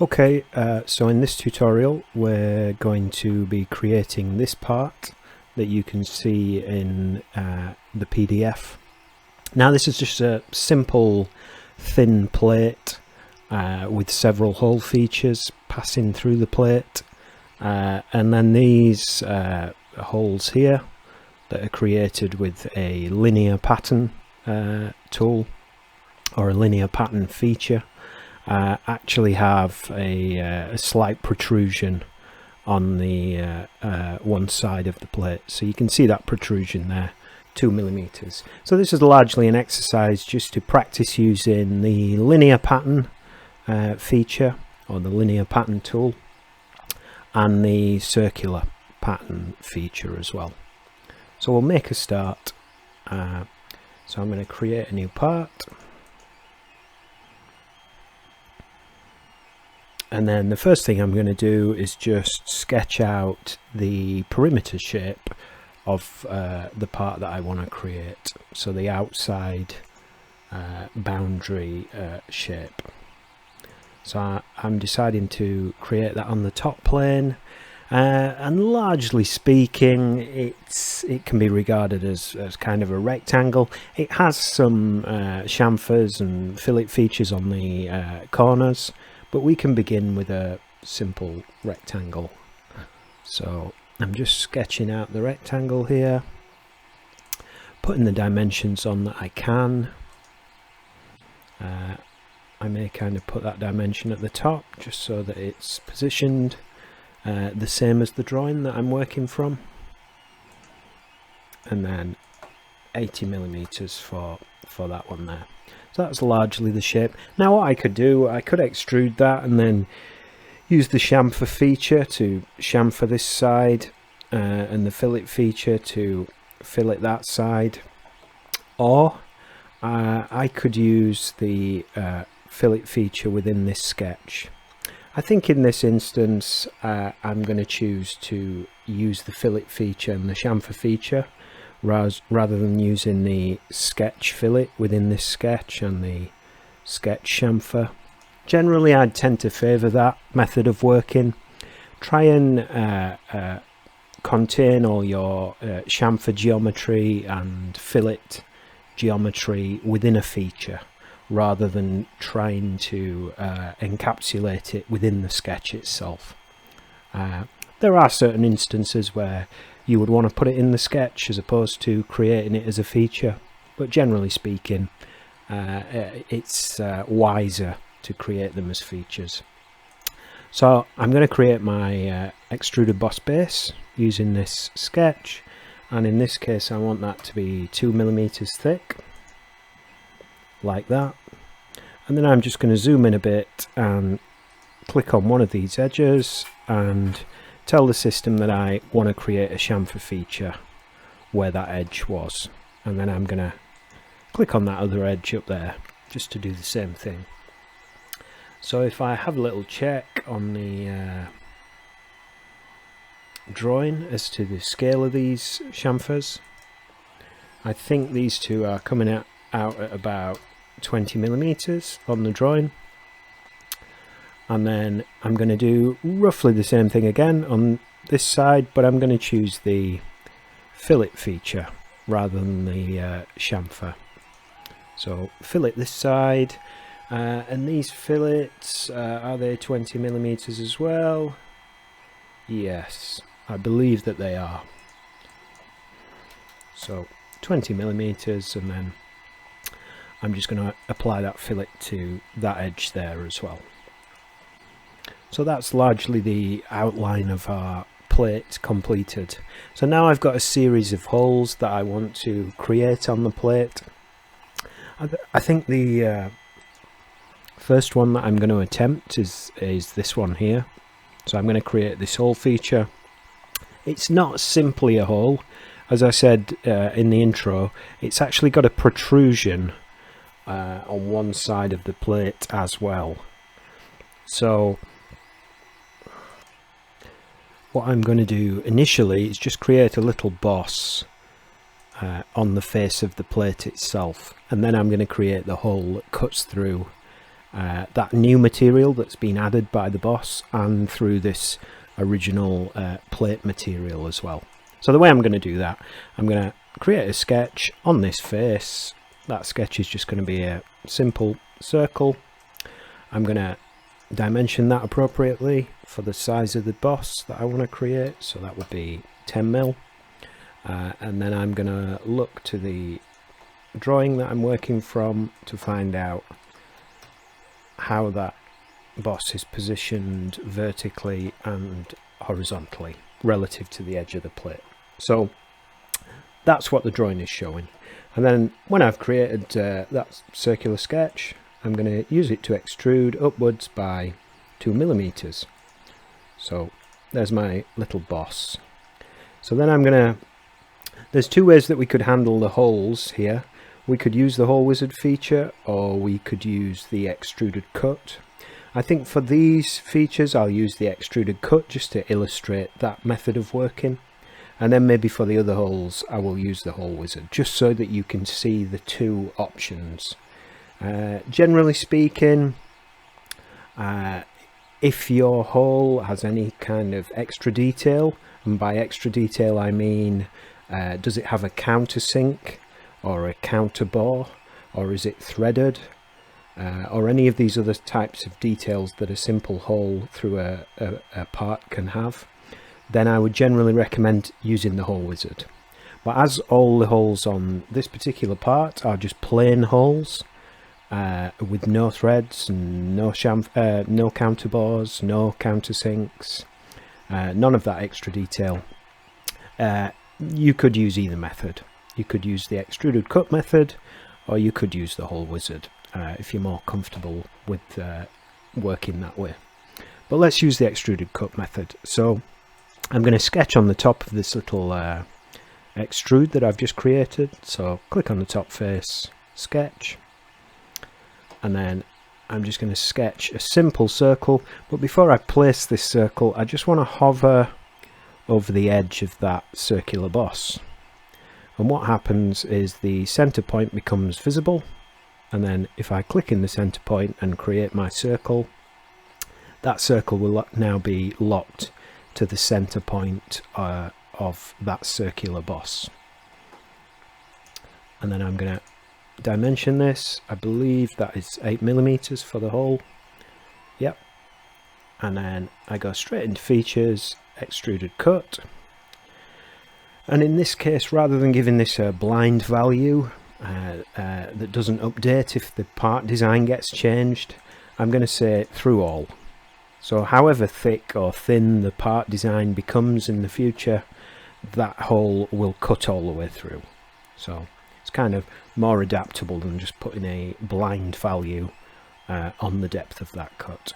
Okay, so in this tutorial we're going to be creating this part that you can see in the PDF. Now this is just a simple thin plate with several hole features passing through the plate, and then these holes here that are created with a linear pattern tool or a linear pattern feature actually have a slight protrusion on the one side of the plate. So you can see that protrusion there, 2 millimeters. So this is largely an exercise just to practice using the linear pattern feature or the linear pattern tool and the circular pattern feature as well. So we'll make a start. So I'm going to create a new part. And then the first thing I'm going to do is just sketch out the perimeter shape of the part that I want to create. So the outside boundary shape. So I'm deciding to create that on the top plane. And largely speaking, it can be regarded as kind of a rectangle. It has some chamfers and fillet features on the corners, but we can begin with a simple rectangle. So I'm just sketching out the rectangle here, putting the dimensions on that I can. I may kind of put that dimension at the top just so that it's positioned the same as the drawing that I'm working from, and then 80 millimeters for that one there. So that's largely the shape. Now what I could do, I could extrude that and then use the chamfer feature to chamfer this side and the fillet feature to fillet that side, or I could use the fillet feature within this sketch. I think in this instance I'm going to choose to use the fillet feature and the chamfer feature rather than using the sketch fillet within this sketch and the sketch chamfer. Generally I'd tend to favour that method of working. Try and contain all your chamfer geometry and fillet geometry within a feature, rather than trying to encapsulate it within the sketch itself. There are certain instances where you would want to put it in the sketch as opposed to creating it as a feature, but generally speaking it's wiser to create them as features. So I'm going to create my extruded boss base using this sketch, and in this case I want that to be 2 millimeters thick, like that. And then I'm just going to zoom in a bit and click on one of these edges and tell the system that I want to create a chamfer feature where that edge was, and then I'm going to click on that other edge up there just to do the same thing. So if I have a little check on the drawing as to the scale of these chamfers, I think these two are coming out at about 20 millimeters on the drawing. And then I'm going to do roughly the same thing again on this side, but I'm going to choose the fillet feature rather than the chamfer. So fillet this side, and these fillets, are they 20 millimeters as well? Yes, I believe that they are. So 20 millimeters, and then I'm just going to apply that fillet to that edge there as well. So that's largely the outline of our plate completed. So now I've got a series of holes that I want to create on the plate. I think the first one that I'm going to attempt is this one here. So I'm going to create this hole feature. It's not simply a hole. As I said in the intro, it's actually got a protrusion on one side of the plate as well. So what I'm going to do initially is just create a little boss on the face of the plate itself, and then I'm going to create the hole that cuts through that new material that's been added by the boss and through this original plate material as well. So the way I'm going to do that, I'm going to create a sketch on this face. That sketch is just going to be a simple circle. I'm going to dimension that appropriately for the size of the boss that I want to create, so that would be 10mm. And then I'm going to look to the drawing that I'm working from to find out how that boss is positioned vertically and horizontally relative to the edge of the plate. So that's what the drawing is showing. And then when I've created that circular sketch, I'm going to use it to extrude upwards by 2mm. So there's my little boss. So then I'm going to, there's two ways that we could handle the holes here. We could use the hole wizard feature, or we could use the extruded cut. I think for these features I'll use the extruded cut just to illustrate that method of working. And then maybe for the other holes I will use the hole wizard, just so that you can see the two options. Generally speaking, if your hole has any kind of extra detail, and by extra detail I mean does it have a countersink or a counter bore, or is it threaded, or any of these other types of details that a simple hole through a part can have, then I would generally recommend using the hole wizard. But as all the holes on this particular part are just plain holes with no threads and no counter bores, no countersinks, none of that extra detail, you could use either method. You could use the extruded cut method, or you could use the hole wizard if you're more comfortable with working that way. But let's use the extruded cut method. So I'm going to sketch on the top of this little extrude that I've just created. So click on the top face, sketch, and then I'm just going to sketch a simple circle. But before I place this circle, I just want to hover over the edge of that circular boss. And what happens is the center point becomes visible, and then if I click in the center point and create my circle, that circle will now be locked to the center point of that circular boss. And then I'm going to dimension this. I believe that is 8mm for the hole. Yep. And then I go straight into features, extruded cut. And in this case, rather than giving this a blind value that doesn't update if the part design gets changed, I'm going to say through all. So however thick or thin the part design becomes in the future, that hole will cut all the way through. So it's kind of more adaptable than just putting a blind value on the depth of that cut.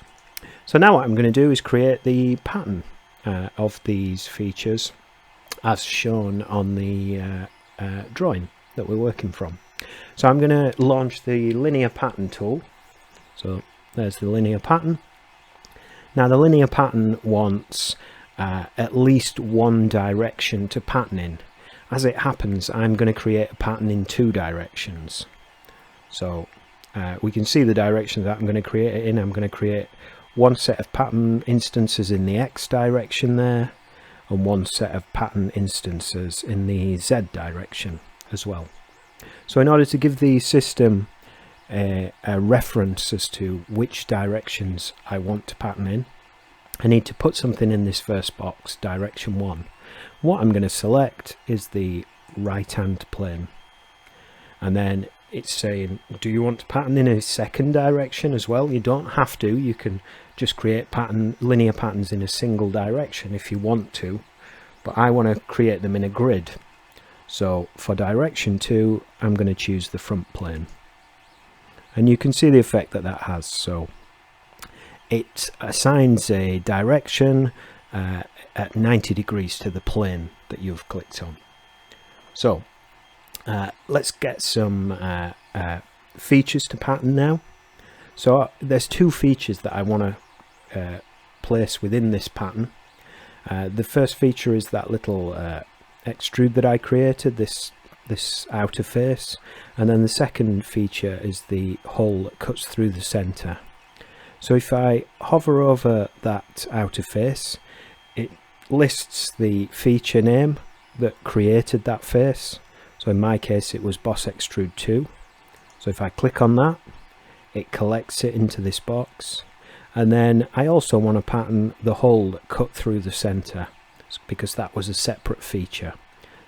So now what I'm going to do is create the pattern of these features as shown on the drawing that we're working from. So I'm going to launch the linear pattern tool. So there's the linear pattern. Now the linear pattern wants at least one direction to pattern in. As it happens, I'm going to create a pattern in two directions. So we can see the direction that I'm going to create it in. I'm going to create one set of pattern instances in the X direction there, and one set of pattern instances in the Z direction as well. So in order to give the system a reference as to which directions I want to pattern in, I need to put something in this first box, direction 1. What I'm going to select is the right hand plane, and then it's saying, do you want to pattern in a second direction as well? You don't have to. You can just create linear patterns in a single direction if you want to, but I want to create them in a grid. So for direction 2, I'm going to choose the front plane, and you can see the effect that that has. So it assigns a direction at 90 degrees to the plane that you've clicked on. So let's get some features to pattern now. So there's two features that I want to place within this pattern. The first feature is that little extrude that I created, this outer face, and then the second feature is the hole that cuts through the center So if I hover over that outer face, it lists the feature name that created that face. So in my case it was Boss Extrude 2. So if I click on that, it collects it into this box. And then I also want to pattern the hole that cut through the center, because that was a separate feature.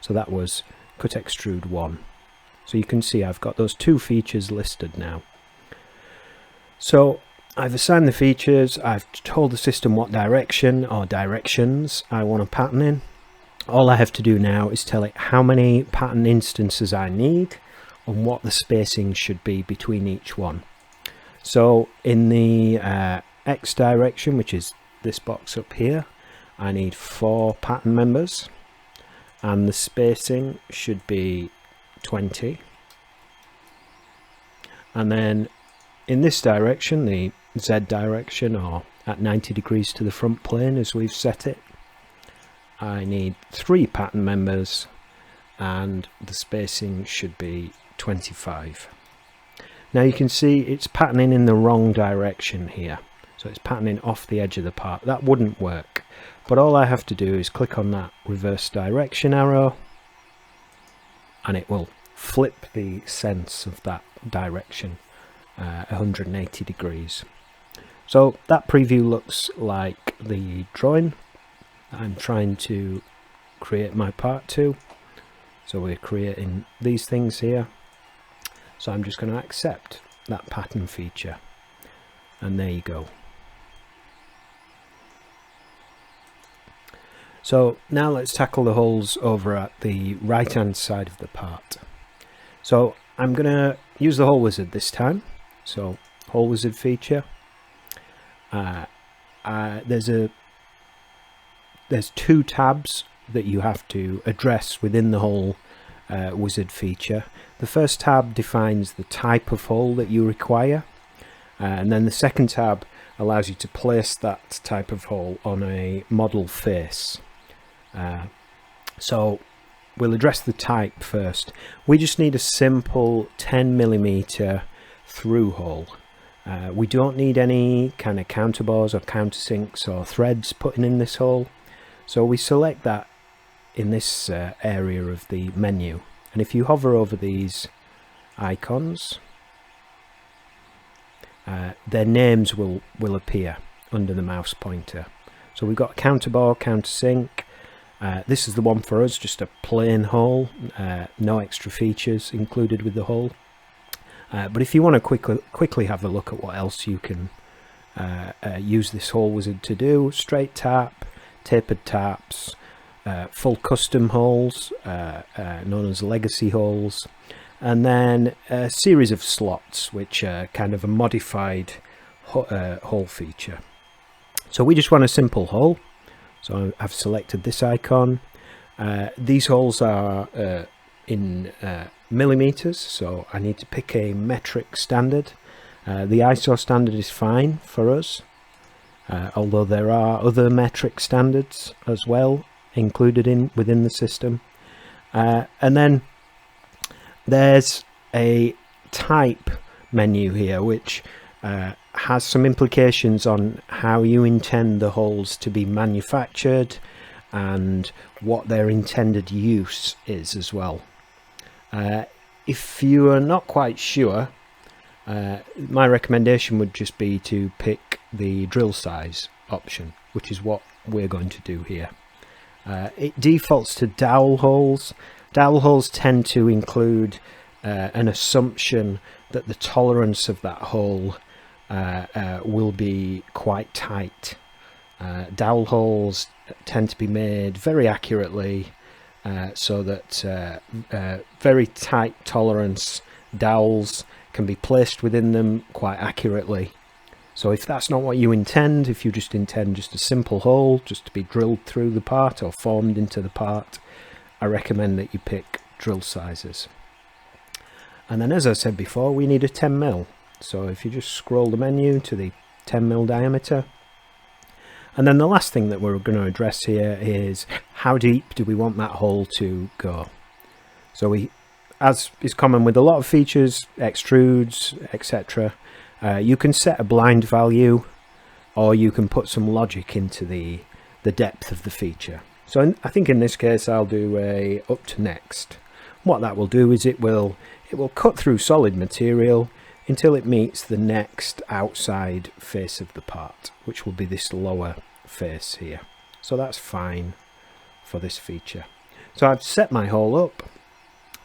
So that was Cut Extrude 1. So you can see I've got those two features listed now. So I've assigned the features, I've told the system what direction or directions I want to pattern in. All I have to do now is tell it how many pattern instances I need and what the spacing should be between each one. So in the X direction, which is this box up here, I need 4 pattern members, and the spacing should be 20. And then in this direction, the Z direction, or at 90 degrees to the front plane as we've set it, I need 3 pattern members and the spacing should be 25. Now you can see it's patterning in the wrong direction here. So it's patterning off the edge of the part. That wouldn't work. But all I have to do is click on that reverse direction arrow and it will flip the sense of that direction 180 degrees. So that preview looks like the drawing that I'm trying to create my part to. So we're creating these things here. So I'm just going to accept that pattern feature. And there you go. So now let's tackle the holes over at the right hand side of the part. So I'm going to use the hole wizard this time. So hole wizard feature. There's 2 tabs that you have to address within the hole wizard feature. The first tab defines the type of hole that you require, and then the second tab allows you to place that type of hole on a model face. So we'll address the type first. We just need a simple 10mm through hole. We don't need any kind of counterbores or countersinks or threads putting in this hole. So we select that in this area of the menu, and if you hover over these icons, their names will appear under the mouse pointer. So we've got counterbore, countersink. This is the one for us, just a plain hole, no extra features included with the hole. But if you want to quickly have a look at what else you can use this hole wizard to do, straight tap, tapered taps, full custom holes known as legacy holes, and then a series of slots which are kind of a modified hole feature. So we just want a simple hole, so I've selected this icon. These holes are in millimeters, so I need to pick a metric standard. The ISO standard is fine for us, although there are other metric standards as well included within the system. And then there's a type menu here which has some implications on how you intend the holes to be manufactured and what their intended use is as well. If you are not quite sure, my recommendation would just be to pick the drill size option, which is what we're going to do here. It defaults to dowel holes. Dowel holes tend to include an assumption that the tolerance of that hole will be quite tight. Dowel holes tend to be made very accurately so that very tight tolerance dowels can be placed within them quite accurately. So if that's not what you intend, if you just intend just a simple hole just to be drilled through the part or formed into the part, I recommend that you pick drill sizes. And then, as I said before, we need a 10mm. So if you just scroll the menu to the 10mm diameter. And then the last thing that we're going to address here is how deep do we want that hole to go. So we, as is common with a lot of features, extrudes, etc., You can set a blind value, or you can put some logic into the depth of the feature. So I think in this case I'll do a up to next. What that will do is it will cut through solid material until it meets the next outside face of the part, which will be this lower face here. So that's fine for this feature. So I've set my hole up.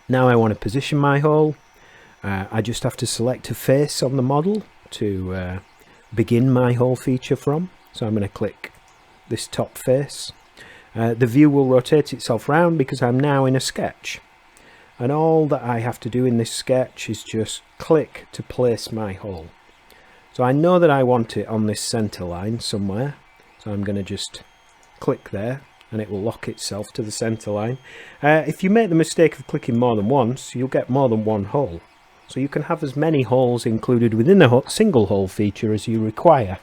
Now I want to position my hole. I just have to select a face on the model to begin my hole feature from. So I'm going to click this top face. The view will rotate itself round because I'm now in a sketch. And all that I have to do in this sketch is just click to place my hole. So I know that I want it on this center line somewhere. So I'm going to just click there and it will lock itself to the center line. If you make the mistake of clicking more than once, you'll get more than one hole. So you can have as many holes included within a single hole feature as you require.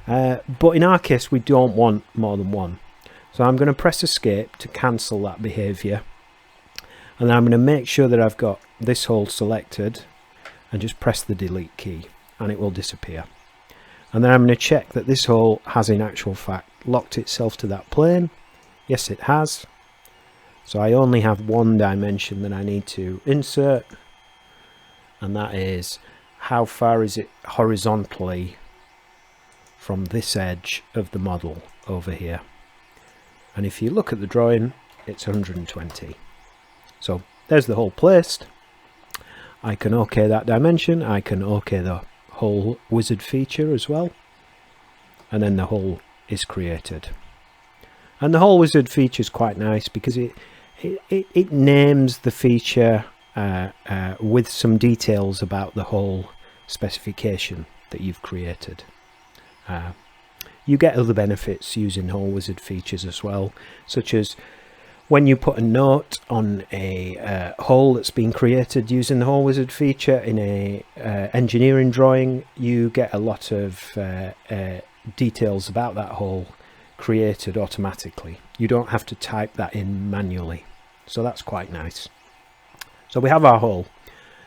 But in our case, we don't want more than one. So I'm going to press escape to cancel that behavior. And then I'm going to make sure that I've got this hole selected and just press the delete key and it will disappear. And then I'm going to check that this hole has in actual fact locked itself to that plane. Yes, it has. So I only have one dimension that I need to insert, and that is how far is it horizontally from this edge of the model over here. And if you look at the drawing, it's 120. So there's the hole placed. I can OK that dimension. I can OK the hole wizard feature as well. And then the hole is created. And the hole wizard feature is quite nice because it names the feature with some details about the hole specification that you've created. You get other benefits using hole wizard features as well, such as when you put a note on a hole that's been created using the hole wizard feature in a engineering drawing, you get a lot of details about that hole created automatically. You don't have to type that in manually, so that's quite nice. So we have our hole.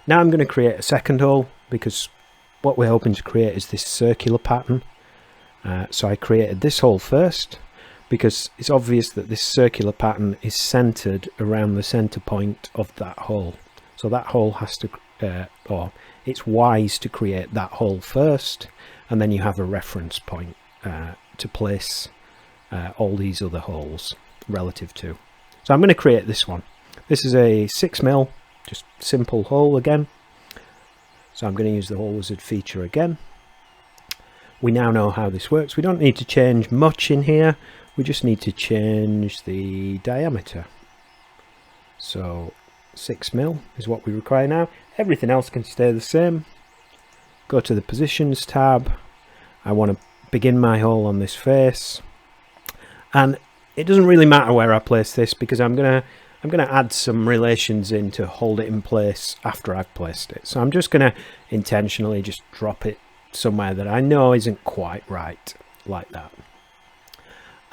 Now I'm going to create a second hole because what we're hoping to create is this circular pattern. So I created this hole first because it's obvious that this circular pattern is centered around the center point of that hole. So that hole has to, or it's wise to create that hole first, and then you have a reference point to place all these other holes relative to. So I'm going to create this one. This is a 6mm, just simple hole again. So I'm going to use the hole wizard feature again. We now know how this works. We don't need to change much in here. We just need to change the diameter. So 6mm is what we require now. Everything else can stay the same. Go to the positions tab. I want to begin my hole on this face. And it doesn't really matter where I place this because I'm gonna add some relations in to hold it in place after I've placed it. So I'm just gonna intentionally just drop it somewhere that I know isn't quite right, like that.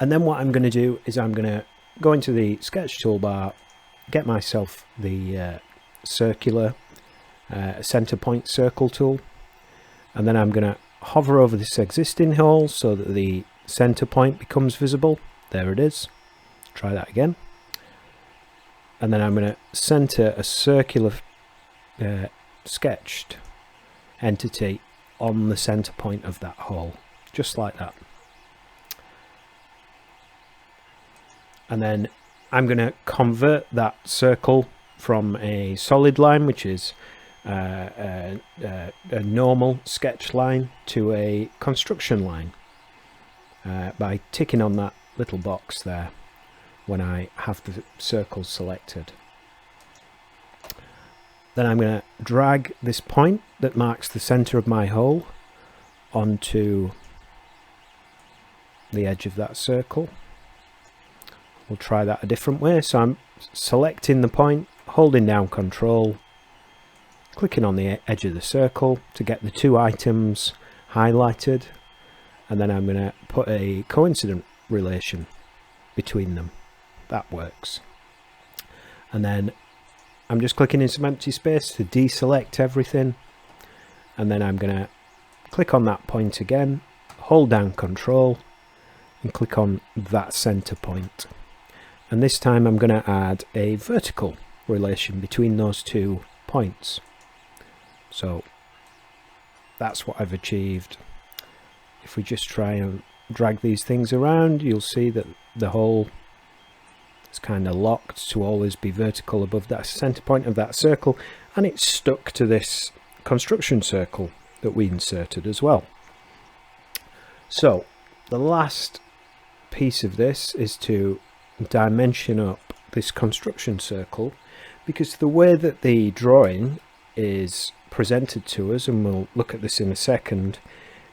And then what I'm going to do is I'm going to go into the sketch toolbar, get myself the circular center point circle tool, and then I'm going to hover over this existing hole so that the center point becomes visible. There it is. Try that again. And then I'm going to center a circular sketched entity on the center point of that hole, just like that. And then I'm going to convert that circle from a solid line, which is a normal sketch line, to a construction line by ticking on that little box there when I have the circle selected. Then I'm going to drag this point that marks the center of my hole onto the edge of that circle. We'll try that a different way. So I'm selecting the point, holding down Control, clicking on the edge of the circle to get the two items highlighted, and then I'm going to put a coincident relation between them. That works. And then I'm just clicking in some empty space to deselect everything, and then I'm going to click on that point again, hold down Control and click on that center point. And this time I'm going to add a vertical relation between those 2 points. So that's what I've achieved. If we just try and drag these things around, you'll see that the hole is kind of locked to always be vertical above that center point of that circle, and it's stuck to this construction circle that we inserted as well. So the last piece of this is to dimension up this construction circle, because the way that the drawing is presented to us, and we'll look at this in a second,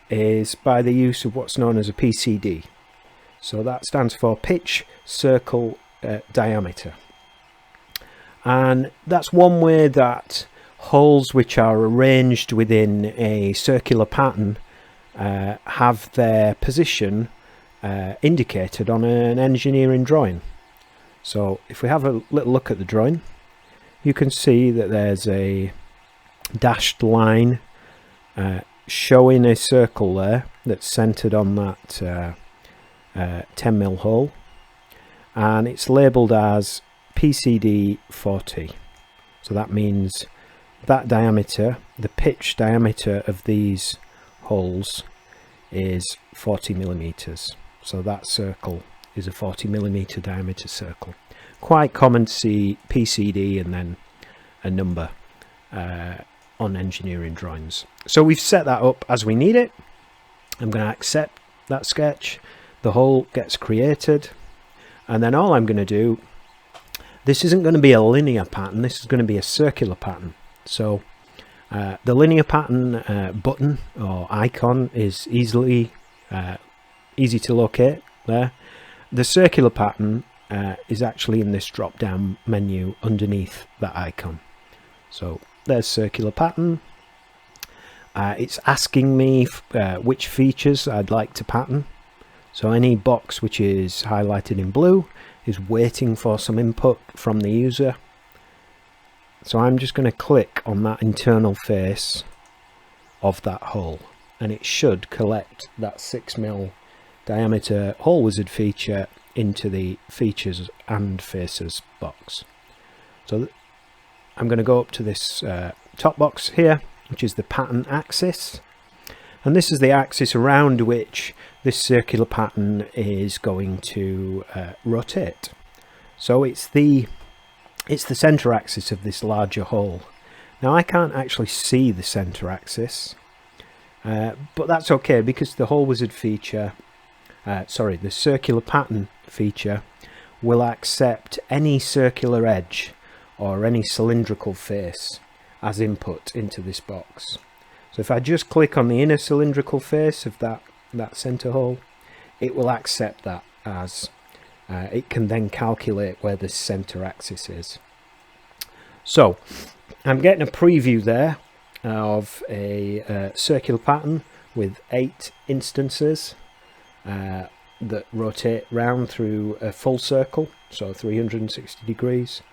is by the use of what's known as a PCD. So that stands for pitch, circle, diameter. And that's one way that holes which are arranged within a circular pattern have their position indicated on an engineering drawing. So if we have a little look at the drawing, you can see that there's a dashed line showing a circle there that's centered on that 10mm hole, and it's labeled as PCD 40. So that means that diameter, the pitch diameter of these holes, is 40mm. So that circle is a 40mm diameter circle. Quite common to see PCD and then a number on engineering drawings. So we've set that up as we need it. I'm going to accept that sketch. The hole gets created, and then all I'm going to do, this isn't going to be a linear pattern, this is going to be a circular pattern. So the linear pattern button or icon is easy to locate there. The circular pattern is actually in this drop down menu underneath that icon. So there's circular pattern. It's asking me which features I'd like to pattern. So any box which is highlighted in blue is waiting for some input from the user. So I'm just going to click on that internal face of that hole, and it should collect that 6mm diameter hole wizard feature into the features and faces box. So I'm going to go up to this top box here, which is the pattern axis, and this is the axis around which this circular pattern is going to rotate. So it's the center axis of this larger hole. Now I can't actually see the center axis, but that's okay, because the hole wizard feature, the circular pattern feature, will accept any circular edge or any cylindrical face as input into this box. So if I just click on the inner cylindrical face of that center hole, it will accept that as it can then calculate where the center axis is. So I'm getting a preview there of a circular pattern with 8 instances that rotate round through a full circle, so 360 degrees,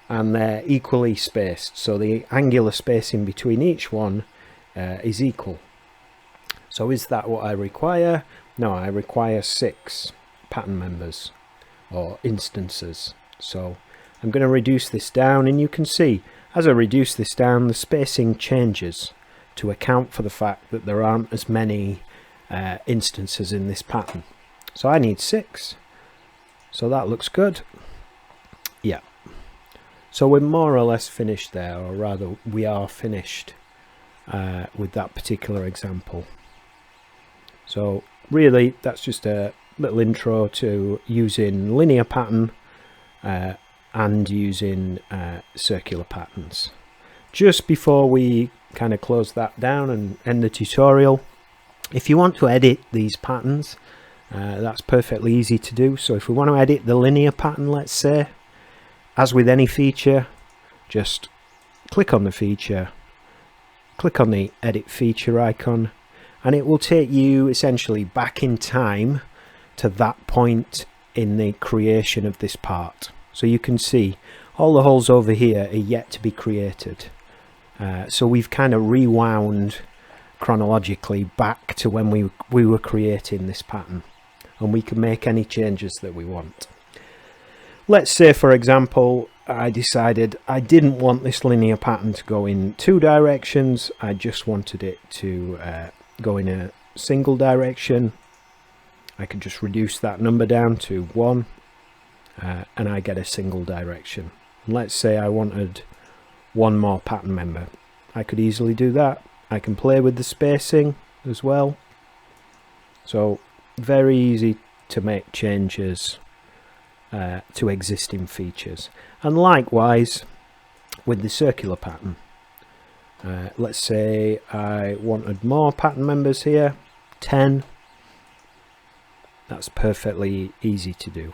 and they're equally spaced, so the angular spacing between each one is equal. So is that what I require? No, I require 6 pattern members or instances. So I'm going to reduce this down, and you can see as I reduce this down, the spacing changes to account for the fact that there aren't as many instances in this pattern. So I need 6. So that looks good. Yeah. So we're more or less finished there, or rather we are finished with that particular example. So really that's just a little intro to using linear pattern and using circular patterns. Just before we kind of close that down and end the tutorial, if you want to edit these patterns, that's perfectly easy to do. So if we want to edit the linear pattern, let's say, as with any feature, just click on the feature, click on the edit feature icon, and it will take you essentially back in time to that point in the creation of this part. So you can see all the holes over here are yet to be created. So we've kind of rewound chronologically back to when we were creating this pattern, and we can make any changes that we want. Let's say, for example, I decided I didn't want this linear pattern to go in 2 directions. I just wanted it to go in a single direction. I could just reduce that number down to 1, and I get a single direction. And let's say I wanted 1 more pattern member. I could easily do that. I can play with the spacing as well. So very easy to make changes to existing features. And likewise with the circular pattern. Let's say I wanted more pattern members here, 10. That's perfectly easy to do.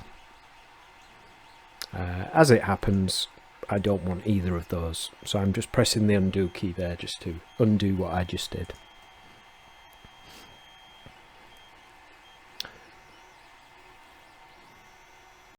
As it happens, I don't want either of those, so I'm just pressing the undo key there just to undo what I just did.